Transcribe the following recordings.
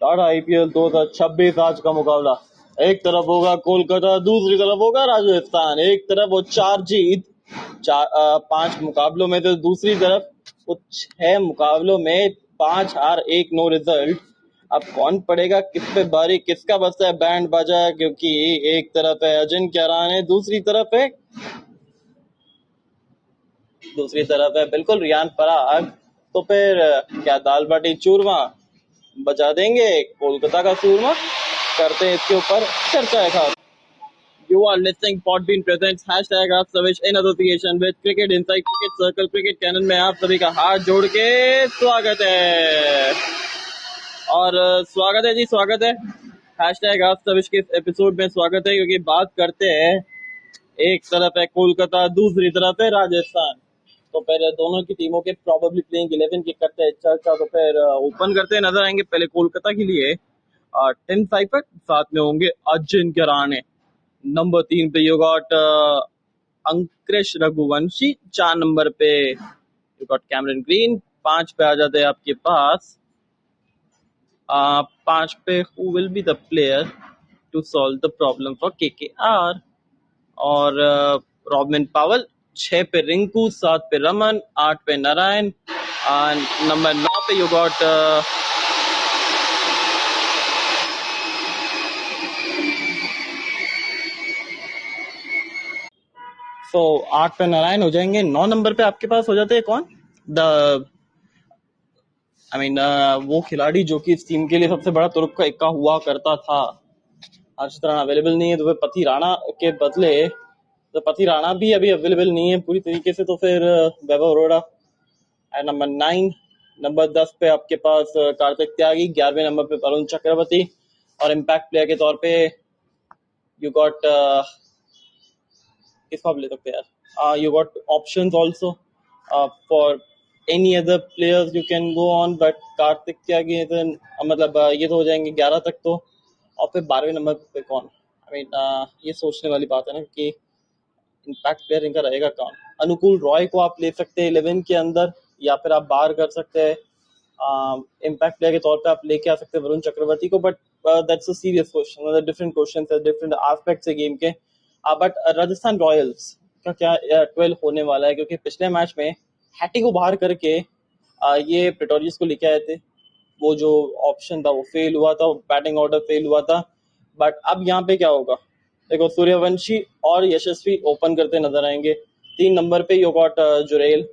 Tata IPL 2026 आज का मुकाबला। एक तरफ होगा कोलकाता, दूसरी तरफ होगा राजस्थान। एक तरफ वो 4 जीत 5 मुकाबलों में, तो दूसरी तरफ वो 6 मुकाबलों में 5 हार 1 नो रिजल्ट। अब कौन पड़ेगा किस पे भारी, किसका बजता है बैंड बाजा? क्योंकि एक तरफ है अजिंक्य रहाणे, दूसरी तरफ है बिल्कुल रियान पराग। तो फिर क्या दाल बाटी चूरमा बजा देंगे कोलकाता का सूरमा? करते हैं इसके ऊपर चर्चा है खास। You are listening Podbean presents hashtag आप सविश in association with Cricket Insight Cricket Circle Cricket Channel में आप सभी का हाथ जोड़ के स्वागत है। और स्वागत है जी, स्वागत है। हैशटैग आप सविश के एपिसोड में स्वागत है, क्योंकि बात करते हैं एक तरफ है कोलकाता, दूसरी तरफ है राजस्थान। तो फिर दोनों की टीमों के प्रोबेबली प्लेइंग 11 की करते हैं चर्चा। तो फिर ओपन करते नजर आएंगे पहले कोलकाता के लिए टिम साइफर, साथ में होंगे अजिंक्य रहाणे। नंबर 3 पे you got Ankush Raghuvanshi, 4 number पे यू गॉट कैमरन ग्रीन, 5 पे आ जाते हैं आपके पास 5 पे who will be the player to solve the problem for KKR, और रॉबिन पावल। 6 पे रिंकू, 7 पे रमन, 8 पे नारायण, नंबर 9 पे यू गॉट सो 8 पे नारायण हो जाएंगे। 9 नंबर पे आपके पास हो जाते हैं कौन? वो खिलाड़ी जो कि इस टीम के लिए सबसे बड़ा तुर्क का इक्का हुआ करता था। हर्षित राणा अवेलेबल नहीं है, तो फिर पति राणा के बदले तो पति राणा भी अभी अवेलेबल नहीं है पूरी तरीके से, तो फिर वैभव अरोड़ा एट नंबर 9। नंबर 10 पे आपके पास कार्तिक त्यागी, 11वें नंबर पे वरुण चक्रवर्ती, और इम्पैक्ट प्लेयर के तौर पे यू गॉट किसको आप ले सकते हैं? You got options also for any other players you can go on, but Kartik Tyagi मतलब ये तो हो जाएंगे 11 तक। तो और फिर 12वें नंबर पे कौन? ये सोचने वाली बात है ना कि इम्पैक्ट प्लेयर इनका रहेगा कौन। अनुकूल रॉय को आप ले सकते हैं 11 के अंदर, या फिर आप बाहर कर सकते हैं इम्पैक्ट प्लेयर के तौर पे आप लेके आ सकते हैं वरुण चक्रवर्ती को। But that's a serious question, different question है, डिफरेंट एस्पेक्ट्स है गेम के। बट राजस्थान रॉयल्स का क्या 12 होने वाला है? क्योंकि पिछले मैच में हैटी को बाहर करके ये प्रेटोरियस को लेके आए थे। वो जो ऑप्शन था वो फेल हुआ था, बैटिंग ऑर्डर फेल हुआ था। बट अब यहाँ पे क्या होगा? देखो, सूर्यवंशी और यशस्वी ओपन करते नजर आएंगे। 3 नंबर पे यू गॉट जुरेल,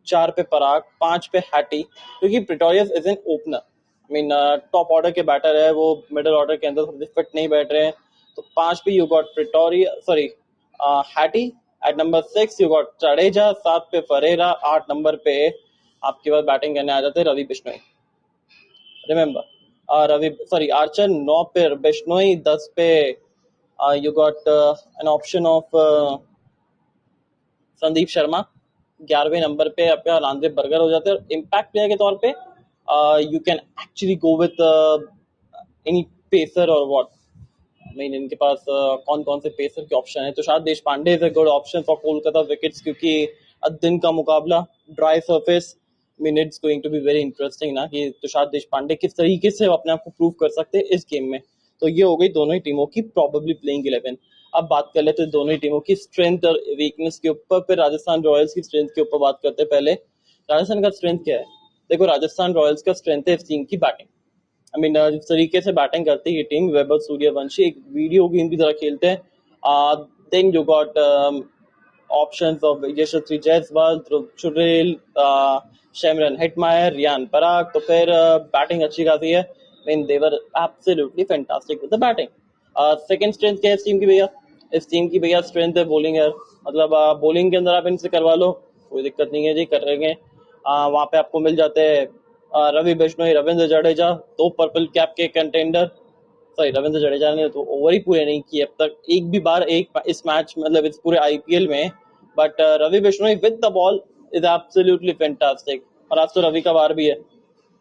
4 पे पराग, 5 पे हैटी, क्योंकि Pretorius is an opener. Top order के बैटर है, वो मिडिल ऑर्डर के अंदर फिट नहीं बैठ रहे हैं। तो 5 पे यू गॉट हैटी। At number 6 you got Jadeja, 7 पे फरेरा, 8 नंबर पे आपके पास बैटिंग करने आ जाते हैं रवि बिश्नोई। Remember Archer. 9 पे बिश्नोई, 10 पे you got an option of Sandeep Sharma, 11वें नंबर पे आपका आंद्रे बर्गर हो जाते हैं। और इम्पैक्ट प्लेयर के तौर पे you can actually go with any pacer और व्हाट। इनके पास कौन कौन से पेसर के ऑप्शन है? Tushar Deshpande is a good option for Kolkata wickets, क्योंकि दिन का मुकाबला, dry surface, it's going to be very interesting ना कि तुषार देशपांडे किस तरीके से अपने आप को प्रूव कर सकते हैं इस गेम में। तो ये हो गई दोनों ही टीमों की प्रोबेबली प्लेइंग 11। अब बात कर लेते हैं दोनों ही टीमों की स्ट्रेंथ और वीकनेस के ऊपर। फिर राजस्थान रॉयल्स की स्ट्रेंथ के ऊपर बात करते हैं। पहले राजस्थान का स्ट्रेंथ क्या है? देखो, राजस्थान रॉयल्स का स्ट्रेंथ है इस टीम की बैटिंग। जिस तरीके से बैटिंग करती है ये टीम, वैभव सूर्यवंशी एक वीडियो गेम की तरह खेलते हैं। Then you got options of Yashasvi Jaiswal, Dhruv Jurel, Shimron Hetmyer, Riyan Parag. तो फिर बैटिंग अच्छी खासी है। They're absolutely fantastic with the batting. Second strength क्या है इस टीम की भैया? इस टीम की भैया स्ट्रेंथ है बॉलिंग है। मतलब बॉलिंग के अंदर आप इनसे करवा लो, कोई दिक्कत नहीं है जी, कर रहे हैं। वहां पे आपको मिल जाते हैं रवि बिश्नोई, रविंद्र जडेजा, 2 पर्पल कैप के कंटेंडर। सॉरी, रविंद्र जडेजा ने तो ओवर ही पूरे नहीं किए अब तक एक भी बार, एक इस मैच मतलब इस पूरे आईपीएल में। But Ravi Bishnoi with the ball is absolutely fantastic. और आज तो रवि का वार भी है,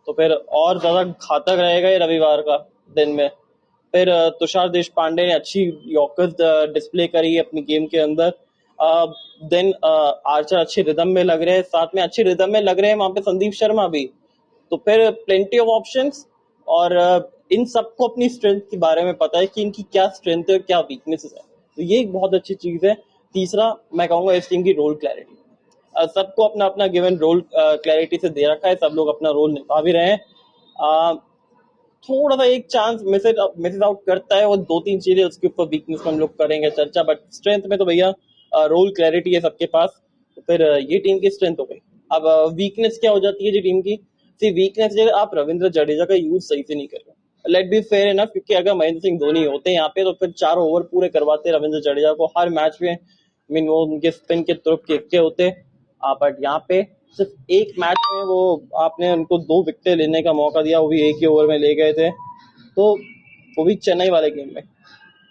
तो फिर और ज्यादा घातक रहेगा ये रविवार का दिन में। फिर तुषार देशपांडे ने अच्छी यॉर्कर्स डिस्प्ले करी अपनी गेम के अंदर। देन आर्चर अच्छे रिदम में लग रहे हैं, साथ में अच्छे रिदम में लग रहे हैं वहां पे संदीप शर्मा भी। तो फिर प्लेंटी ऑफ ऑप्शंस। और इन सबको अपनी स्ट्रेंथ के बारे में पता है कि इनकी क्या स्ट्रेंथ है और क्या वीकनेसेस है, तो ये एक बहुत अच्छी चीज है। तीसरा मैं कहूंगा इस टीम की रोल क्लैरिटी। सबको अपना अपना गिवन रोल क्लैरिटी से दे रखा है, सब लोग अपना रोल निभा भी रहे हैं। थोड़ा सा एक चांस मिसेस आउट करता है, वो दो तीन चीजें उसके ऊपर वीकनेस में हम लोग करेंगे चर्चा, बट स्ट्रेंथ में तो भैया रोल क्लैरिटी है सबके पास, तो फिर ये टीम की स्ट्रेंथ हो गई। अब वीकनेस क्या हो जाती है जी टीम की? सी वीकनेस है आप रविंद्र जडेजा का यूज सही से नहीं कर रहे। लेट बी फेयर इनफ, क्योंकि अगर महेंद्र सिंह धोनी होते यहाँ पे तो फिर 4 ओवर पूरे करवाते रविंद्र जडेजा को हर मैच में। मीन वो उनके स्पिन के तुरुप के होते, बट यहाँ पे सिर्फ एक मैच में वो आपने उनको 2 विकेटें लेने का मौका दिया, वो भी एक ही ओवर में ले गए थे, तो वो भी चेन्नई वाले गेम में।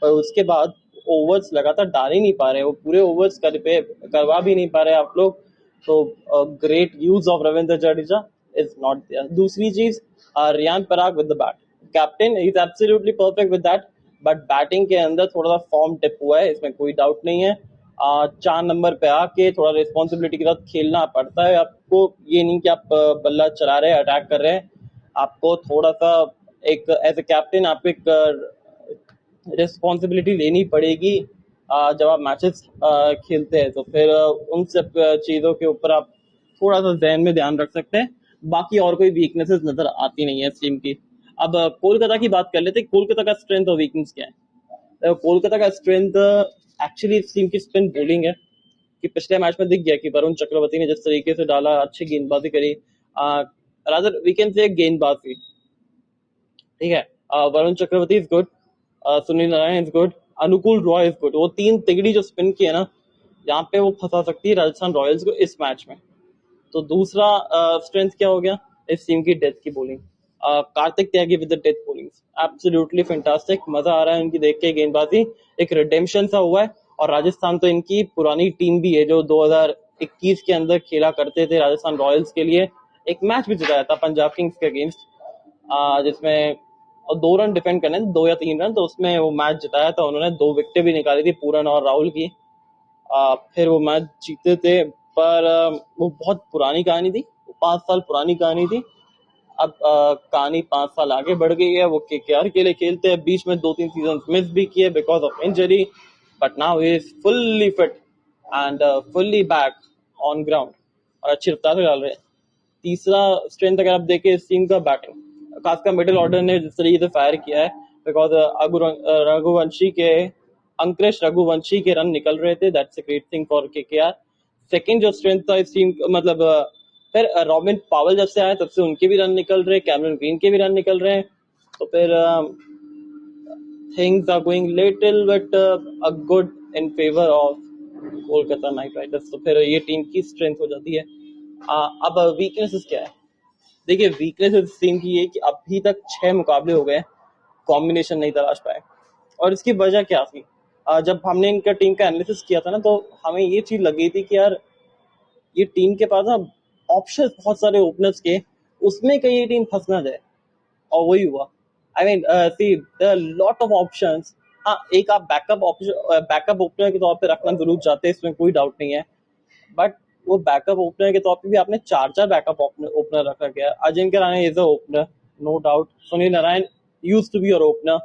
पर उसके बाद ओवर्स लगातार डाल ही नहीं पा रहे, वो पूरे ओवर्स करवा भी नहीं पा रहे आप लोग, तो great use of Ravindra Jadeja is not there. दूसरी चीज, Riyan Parag with the bat, captain is absolutely perfect with that, but batting के अंदर थोड़ा सा फॉर्म टिप हुआ है, इसमें कोई डाउट नहीं है। 4 नंबर पे आके थोड़ा रिस्पॉन्सिबिलिटी के साथ खेलना पड़ता है आपको, ये नहीं कि आप बल्ला चला रहे हैं, अटैक कर रहे हैं, आपको थोड़ा सा एक एज ए कैप्टन आपको एक रिस्पॉन्सिबिलिटी लेनी पड़ेगी। जब आप मैचेस खेलते हैं तो फिर उन सब चीज़ों के ऊपर आप थोड़ा सा जहन में ध्यान रख सकते हैं। बाकी और कोई वीकनेसेस नजर आती नहीं है इस टीम की। अब कोलकाता की बात कर लेते हैं, कोलकाता का स्ट्रेंथ और वीकनेस क्या है? कोलकाता का स्ट्रेंथ एक्चुअली इस टीम की स्पिन बॉलिंग है, कि पिछले मैच में दिख गया कि वरुण चक्रवर्ती ने जिस तरीके से डाला, अच्छी गेंदबाजी करी, रादर वी कैन से गेंदबाजी, ठीक है। Varun Chakravarthy is good, Sunil Narine is good, Anukul Roy is good. वो 3 तिगड़ी जो स्पिन की है ना, यहाँ पे वो फंसा सकती है राजस्थान रॉयल्स को इस मैच में। तो दूसरा स्ट्रेंथ क्या हो गया इस टीम की? डेथ की bowling. Kartik Tyagi with the death bowling, absolutely fantastic, मजा आ रहा है इनकी देख के गेंदबाजी, एक रिडेम्पशन सा हुआ है। और राजस्थान तो इनकी पुरानी टीम भी है जो 2021 के अंदर खेला करते थे राजस्थान रॉयल्स के लिए, एक मैच भी जिताया था पंजाब किंग्स के अगेंस्ट, जिसमें और 2 रन डिफेंड करने, 2 या 3 रन, तो उसमें वो मैच जिताया था उन्होंने, 2 विकेटें भी निकाली थी पूरन और राहुल की। फिर वो मैच जीते थे, पर वो बहुत पुरानी कहानी थी, 5 साल पुरानी कहानी थी। अब कहानी 5 साल आगे बढ़ गई है, वो केकेआर के लिए खेलते हैं, बीच में 2-3 सीजन मिस भी किए because of injury, but now he is fully fit and fully back on ground और अच्छी रफ्तार से डाल रहे हैं। तीसरा स्ट्रेंथ अगर आप देखें इस टीम का, बैटिंग, खासकर मिडिल ऑर्डर ने जिस तरीके से फायर किया है, बिकॉज रघुवंशी के अंकुश रघुवंशी के रन निकल रहे थे, that's a great thing for KKR. Second जो स्ट्रेंथ था इस टीम, मतलब फिर रॉबिन पावल जब से आए तब से उनके भी रन निकल रहे, कैमरन ग्रीन के भी रन निकल रहे हैं, तो फिर things are going little bit good in favour of Kolkata Knight Riders, तो फिर ये टीम की स्ट्रेंथ हो जाती है। अब वीकनेसेस क्या है? देखिए वीकनेस इस टीम की है कि अभी तक 6 मुकाबले हो गए, कॉम्बिनेशन नहीं तलाश पाए, और इसकी वजह क्या थी? जब हमने इनका टीम का एनालिसिस किया था ना, तो हमें ये चीज लगी थी कि यार ये टीम के पास ना ऑप्शन बहुत सारे ओपनर्स के, उसमें कहीं ये टीम फंस ना जाए, और वही हुआ। I mean see lot of options. हाँ, एक आप बैकअप ओपनर के तौर पे रखना जरूर चाहते हैं, इसमें कोई डाउट नहीं है, बट वो बैकअप ओपनर के तौर पे भी आपने 4 बैकअप ओपनर रखा गया। Ajinkya Rahane is a opener, no doubt. Sunil Narine used to be your opener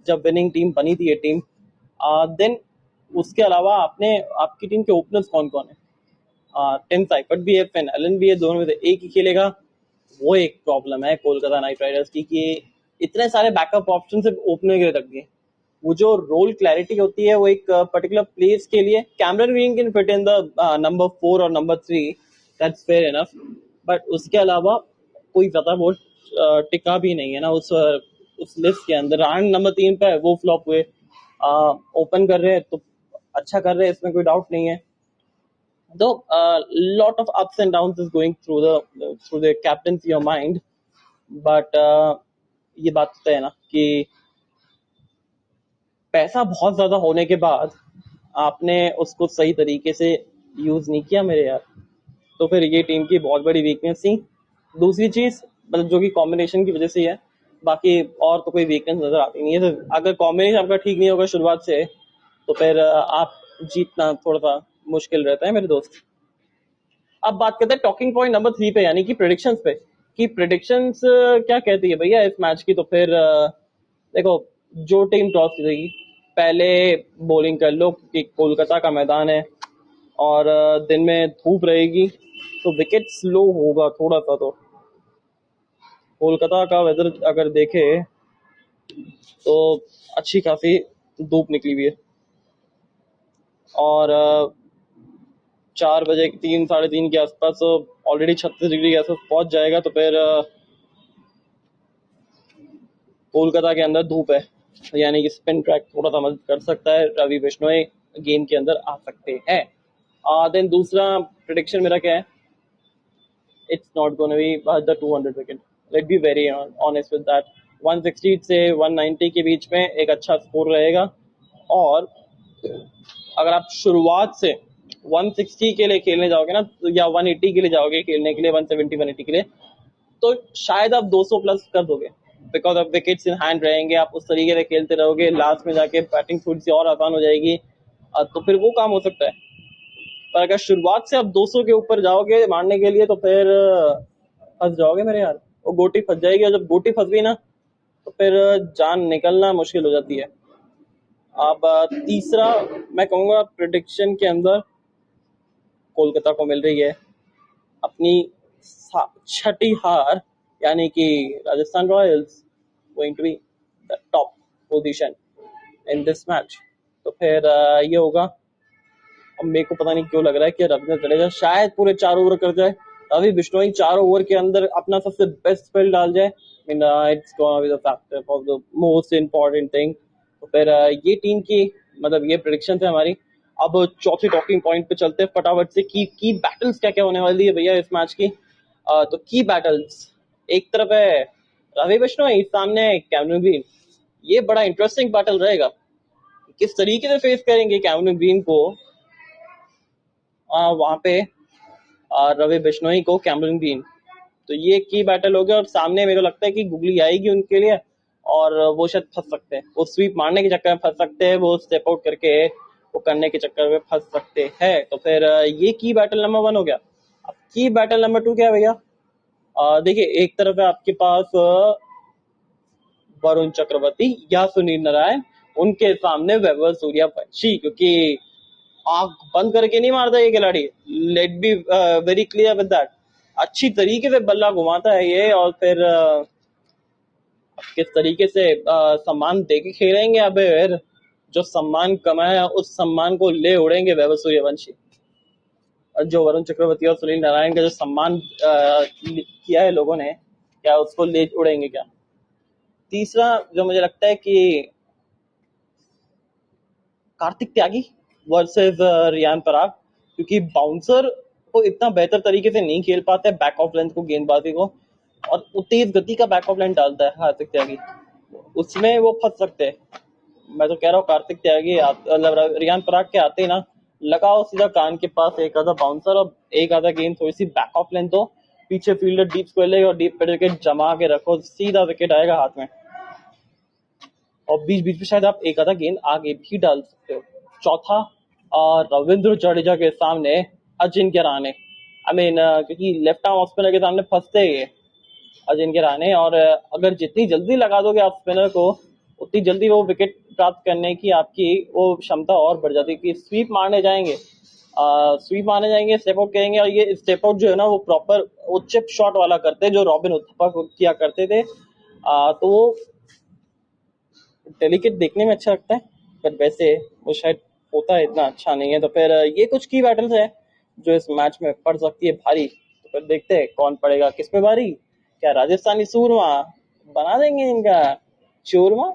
जब विनिंग टीम बनी थी ये टीम। देन उसके अलावा आपने, आपकी टीम के ओपनर्स कौन कौन है? टिम साइफर्ट भी है, फिन एलन भी है, दोनों में से एक ही खेलेगा, वो एक प्रॉब्लम है कोलकाता नाइट राइडर्स की, कि इतने सारे बैकअप ऑप्शन सिर्फ ओपनर के लिए रख दिए। वो जो रोल क्लैरिटी होती है वो एक पर्टिकुलर प्लेस के लिए, Cameron green can fit in the number 4 और number 3, that's fair enough, but उसके अलावा कोई ज्यादा वो टिका भी नहीं है ना उस लिस्ट के अंदर। रान नंबर 3 पे वो फ्लॉप हुए, ओपन कर रहे हैं तो अच्छा कर रहे हैं, इसमें कोई डाउट नहीं है। तो lot of ups and downs is going through the captaincy your mind, but ये बात तो है ना कि पैसा बहुत ज्यादा होने के बाद आपने उसको सही तरीके से यूज नहीं किया मेरे यार, तो फिर ये टीम की बहुत बड़ी वीकनेस थी। दूसरी चीज, मतलब जो कि कॉम्बिनेशन की वजह से है, बाकी और तो कोई वीकनेस नजर आती नहीं है। तो अगर कॉम्बिनेशन आपका ठीक नहीं होगा शुरुआत से, तो फिर आप जीतना थोड़ा सा मुश्किल रहता है मेरे दोस्त। अब बात करते हैं टॉकिंग पॉइंट नंबर 3 पे, यानी कि प्रेडिक्शंस पे, आपकी प्रेडिक्शंस क्या कहती है भैया इस मैच की? तो फिर देखो, जो टीम टॉस जीतेगी पहले बॉलिंग कर लो, क्योंकि कोलकाता का मैदान है और दिन में धूप रहेगी तो विकेट स्लो होगा थोड़ा सा। तो कोलकाता का वेदर अगर देखे तो अच्छी खासी धूप निकली हुई है और 4 बजे 3 साढ़े 3 के आसपास ऑलरेडी 36 डिग्री के आसपास पहुंच जाएगा। तो फिर कोलकाता के अंदर धूप है, यानी कि स्पिन ट्रैक थोड़ा सा मदद कर सकता है, रवि बिश्नोई गेम के अंदर आ सकते हैं। देन दूसरा प्रेडिक्शन मेरा क्या है? It's not gonna be the 200 wicket, let be very honest with that. 160 से 190 के बीच में एक अच्छा स्कोर रहेगा और अगर आप शुरुआत से 160 के लिए खेलने जाओगे ना, या 180 के लिए जाओगे खेलने के लिए, 170 180 के लिए, तो शायद आप 200 प्लस कर दोगे, बिकॉज अब विकेट्स इन हैंड रहेंगे, आप उस तरीके से खेलते रहोगे, लास्ट में जाके बैटिंग थोड़ी सी और आसान हो जाएगी, तो फिर वो काम हो सकता है। पर अगर शुरुआत से आप 200 के ऊपर जाओगे मारने के लिए तो फिर फंस जाओगे मेरे यार, वो गोटी फंस जाएगी, और जब गोटी फंस गई ना तो फिर जान निकलना मुश्किल हो जाती है। अब तीसरा मैं कहूँगा प्रेडिक्शन के अंदर कोलकाता को मिल रही है अपनी छठी हार, यानी कि Rajasthan Royals going to be the top position in this match. तो फिर ये होगा। अब मेरे को पता नहीं क्यों लग रहा है कि रविंद्र जडेजा शायद पूरे 4 ओवर कर जाए, रवि बिश्नोई 4 ओवर के अंदर अपना सबसे बेस्ट स्पेल डाल जाए। It's gonna be the factor of the most important thing. तो फिर ये टीम की मतलब ये प्रेडिक्शन है हमारी। अब चौथी टॉकिंग पॉइंट पे चलते हैं फटाफट से। की बैटल्स क्या क्या होने वाली है भैया इस मैच की? तो की बैटल्स, एक तरफ है रवि बिश्नोई, सामने कैमरन ग्रीन। ये बड़ा इंटरेस्टिंग बैटल रहेगा, किस तरीके से फेस करेंगे कैमरन ग्रीन को वहां पे रवि बिश्नोई को कैमरन ग्रीन। तो ये की बैटल हो गया और सामने मेरे को लगता है कि गुगली आएगी उनके लिए और वो शायद फंस सकते हैं, वो स्वीप मारने के चक्कर में फंस सकते हैं, वो स्टेप आउट करके वो करने के चक्कर में फंस सकते हैं। तो फिर ये की बैटल नंबर 1 हो गया। अब की बैटल नंबर 2 क्या है भैया? देखिए, एक तरफ है आपके पास वरुण चक्रवर्ती या सुनील नारायण, उनके सामने वैभव सूर्यवंशी, क्योंकि आंख बंद करके नहीं मारता ये खिलाड़ी, let be very clear with that. अच्छी तरीके से बल्ला घुमाता है ये और फिर किस तरीके से सम्मान देके खेलेंगे। अब जो सम्मान कमाया उस सम्मान को ले उड़ेंगे वैभव सूर्यवंशी, और जो वरुण चक्रवर्ती और सुनील नारायण का जो सम्मान किया है लोगों ने, क्या उसको ले उड़ेंगे क्या? तीसरा जो मुझे लगता है कि कार्तिक त्यागी वर्सेस रियान पराग, क्योंकि बाउंसर को इतना बेहतर तरीके से नहीं खेल पाते बैक ऑफ लेंथ को, गेंदबाजी को, और तेज गति का बैक ऑफ लेंथ डालता है कार्तिक त्यागी, उसमें वो फंस सकते हैं। मैं तो कह रहा हूँ कार्तिक त्यागी मतलब रियान पराग के आते ही ना लगाओ सीधा कान के पास एक आधा बाउंसर और एक आधा गेंद थोड़ी सी बैक ऑफ लेंथ दो, पीछे फील्डर डीप स्क्वायर लेगा और डीप पे विकेट जमा के रखो, सीधा विकेट आएगा हाथ में, और बीच बीच में शायद आप एक आधा गेंद आगे भी डाल सकते हो। चौथा, रविंद्र जडेजा के सामने अजिंक्य रहाणे, क्योंकि लेफ्ट आर्म ऑफ स्पिनर के सामने फंसते ही अजिंक्य रहाणे, और अगर जितनी जल्दी लगा दोगे आप स्पिनर को उतनी जल्दी वो विकेट प्राप्त करने की आपकी वो क्षमता और बढ़ जाती है। कि स्वीप मारने जाएंगे स्टेप आउट करेंगे, और ये स्टेप आउट जो है ना वो प्रॉपर वो चिप शॉट वाला करते हैं जो रॉबिन उथप्पा किया करते थे। तो वो डेलिकेट देखने में अच्छा लगता है, पर वैसे वो शायद होता है इतना अच्छा नहीं है। तो फिर ये कुछ की बैटल्स है जो इस मैच में पड़ सकती है भारी। तो फिर देखते हैं कौन पड़ेगा किस पे भारी। क्या राजस्थानी सूरमा बना देंगे इनका चूरमा?